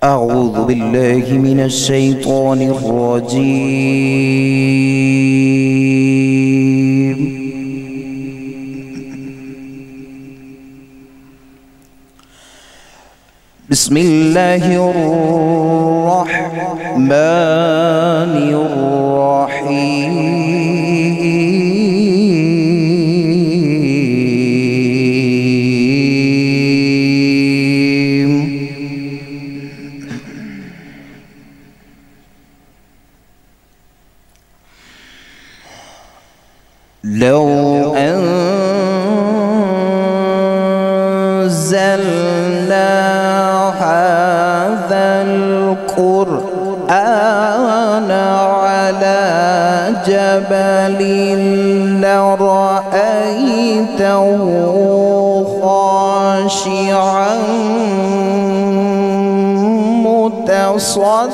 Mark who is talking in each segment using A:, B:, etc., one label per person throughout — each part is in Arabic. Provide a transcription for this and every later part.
A: أعوذ بالله من الشيطان الرجيم. بسم الله الرحمن الرحيم. لو أنزلنا هذا القرآن على جبل لرأيته خاشعا متصدعا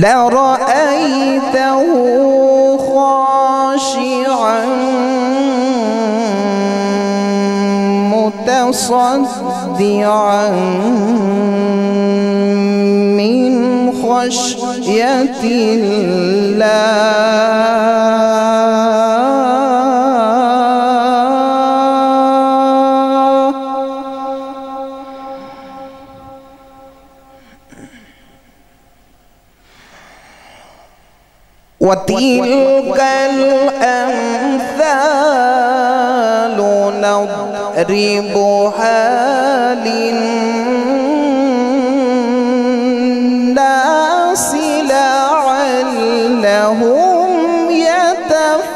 A: لرأيته خاشعا متصدعا من خشية الله. وتلك الأمثال نضربها للناس لعلهم يتفكرون.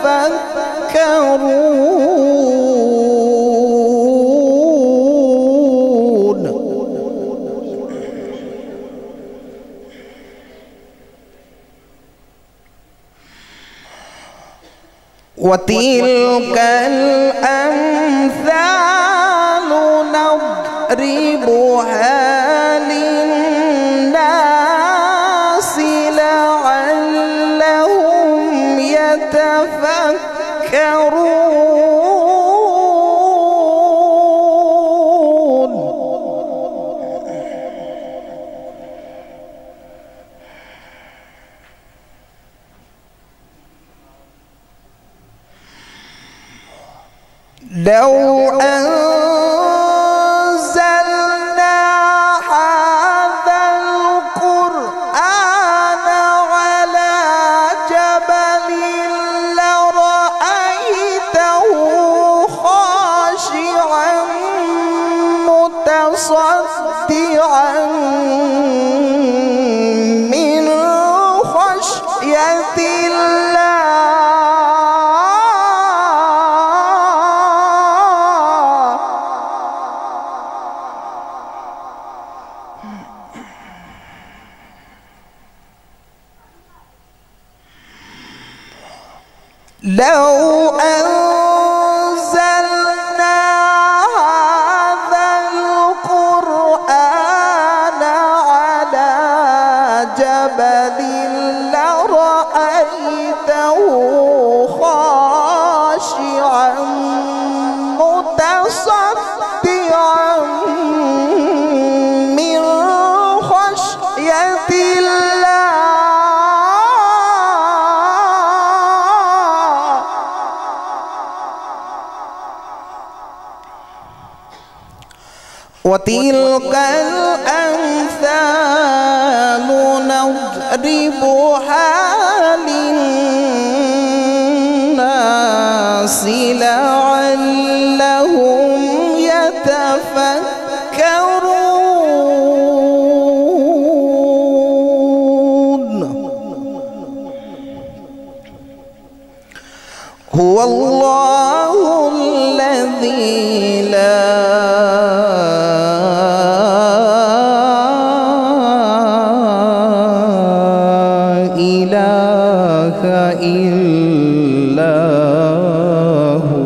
A: وتلك الأمثال نضربها للناس لعلهم يتفكرون. لو أنزلنا هذا القرآن على جبل لرأيته خاشعا متصدعا من خشية الله. لو أنزلنا هذا القرآن على جبل لرأيته خاشعا متصدعا من خشية الله. وتلك الأمثال نضربها للناس لعلهم يتفكرون. هو الله الذي لا إله إلا هو.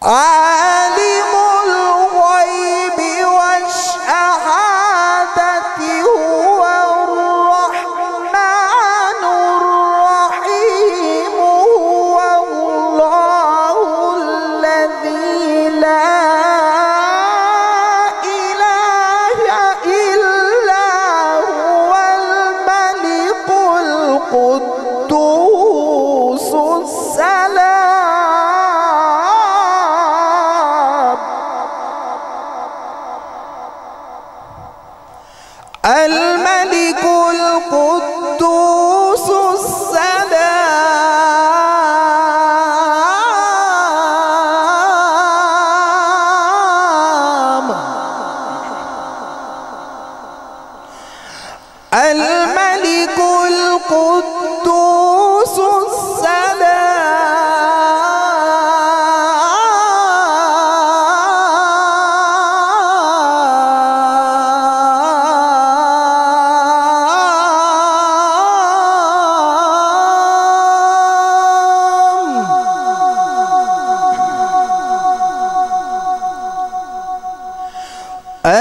A: عالم الغيب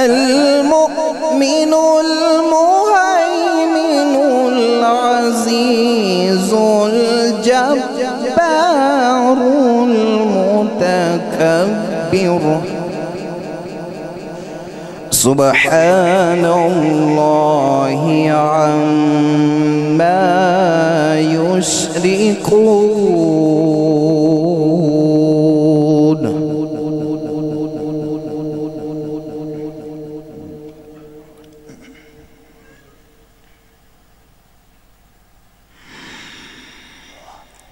A: المؤمن المهيمن العزيز الجبار المتكبر سبحان الله عما يشركون.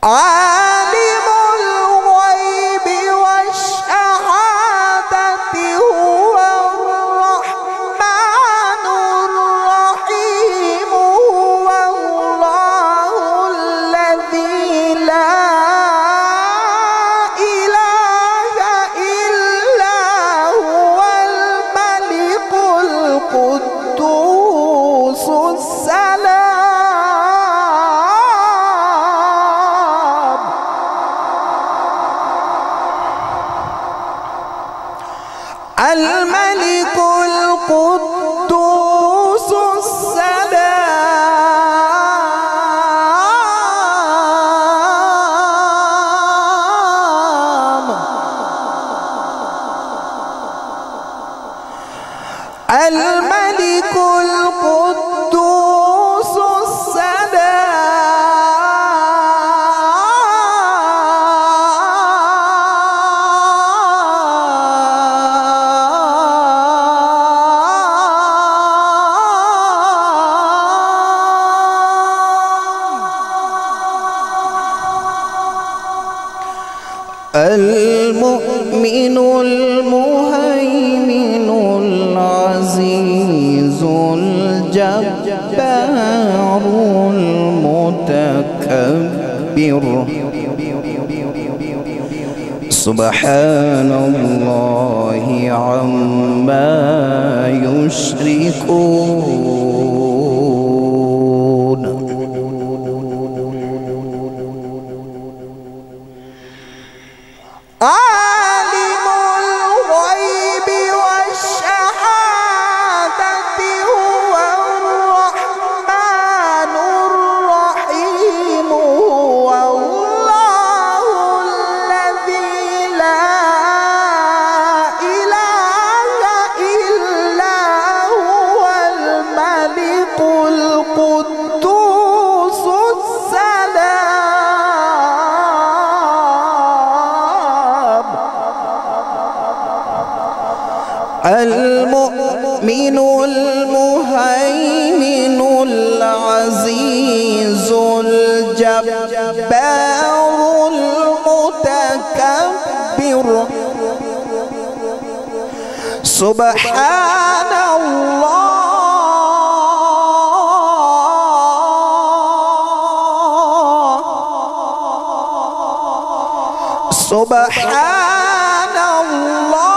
A: عالم الغيب والشهادة هو الرحمن الرحيم هو الله الذي لا إله إلا هو الملك القدوس السلام الملك القدوس السلام الملك القدوس المؤمن المهيمن العزيز الجبار المتكبر سبحان الله عما يشركون. عالم الغيب والشهادة هو الرحمن الرحيم هو الله الذي لا إله إلا هو الملك القدوس المؤمن المهيمن العزيز الجبار المتكبر سبحان الله سبحان الله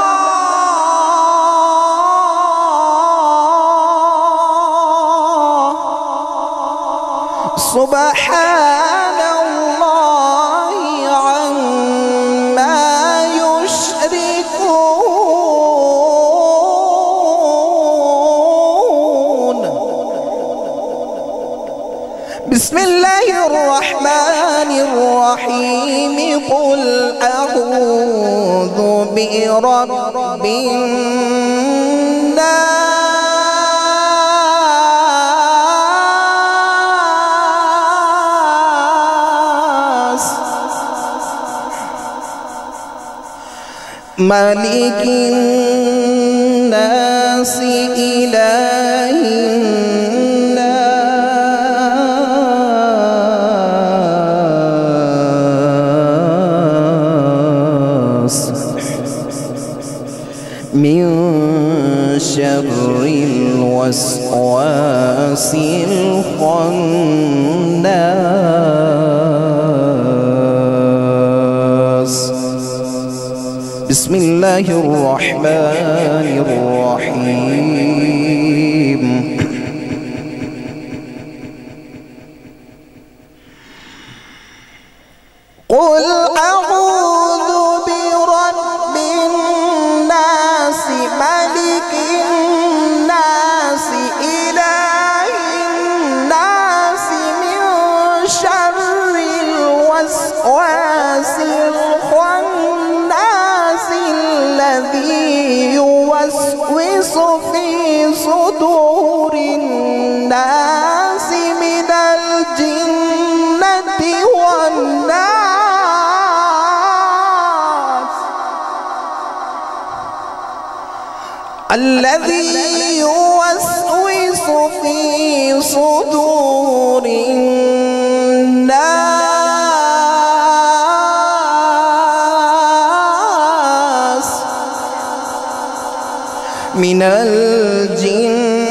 A: سبحان الله عما يشركون. بسم الله الرحمن الرحيم قل أعوذ برب الناس ملك الناس إله الناس من شر الوسواس الخناس. بسم الله الرحمن الرحيم قل أعوذ برب الناس ملك الناس الذي يوسوس في صدور الناس من الجن